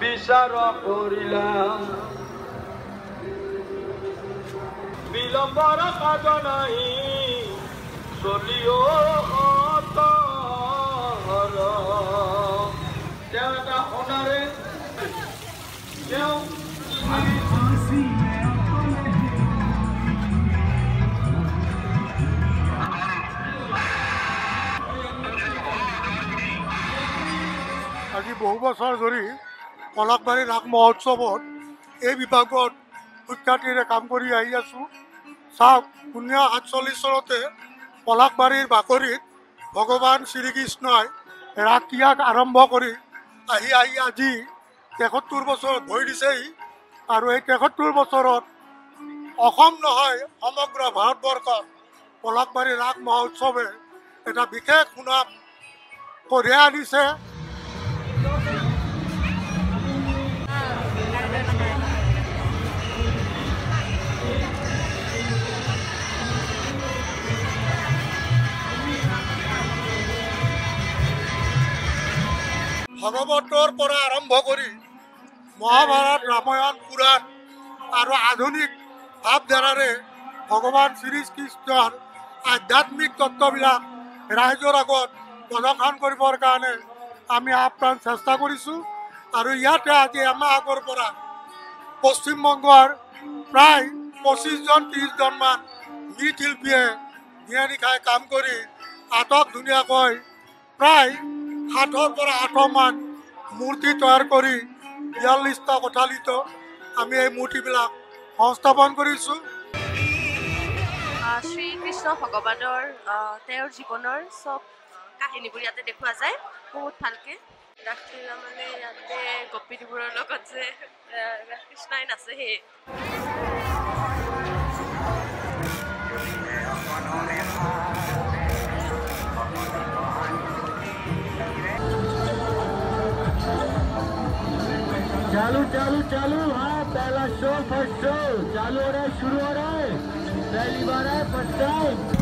বিচাৰ কৰিলাম বিলম্বৰ কাজ নাই চলিও তেওঁ এটা অনাৰে তেওঁ আজি বহু বছৰ ধৰি পলাশবাৰী ৰাস মহোৎসৱত এই বিভাগত শিক্ষাৰ্থীৰে কাম কৰি আহি আছোঁ। চাওক 1948 চনতে পলাশবাৰীৰ বাকৰিত ভগৱান শ্ৰীকৃষ্ণই ৰাসক্ৰিয়াক আৰম্ভ কৰি আহি আজি 73 বছৰত ভৰি দিছেহি। আৰু এই 73 বছৰত অসম নহয় সমগ্ৰ ভাৰতবৰ্ষত পলাশবাৰী ৰাস মহোৎসৱে এটা বিশেষ সুনাম কঢ়িয়াই আনিছে। ভাগৱতৰ পৰা আৰম্ভ কৰি মহাভাৰত ৰামায়ণ পুৰাণ আৰু আধুনিক ভাৱধাৰাৰে ভগৱান শ্ৰীকৃষ্ণৰ আধ্যাত্মিক তত্ত্ববিলাক ৰাইজৰ আগত প্ৰদৰ্শন কৰিবৰ কাৰণে আমি আপ্ৰাণ চেষ্টা কৰিছোঁ। আৰু ইয়াতে আজি এমাহ আগৰ পৰা পশ্চিমবংগৰ প্ৰায় 25-30জনমান মৃৎশিল্পীয়ে নিয়ানিশাই কাম কৰি আটক ধুনীয়াকৈ প্ৰায় 7ৰ পৰা 8মান মূৰ্তি তৈয়াৰ কৰি 42টা কোঠালিত আমি এই মূৰ্তিবিলাক সংস্থাপন কৰিছোঁ। শ্ৰীকৃষ্ণ ভগৱানৰ তেওঁৰ জীৱনৰ চব কাহিনীবোৰ ইয়াতে দেখুওৱা যায় বহুত ভালকৈ। ৰাসলীলা মানে ইয়াতে গোপীবোৰৰ লগত যে কৃষ্ণই নাচে সেই चालू चालू चालू। हाँ पहला शो फर्स्ट शो चालू हो रहा है, शुरू हो रहा है, पहली बार है फर्स्ट टाइम।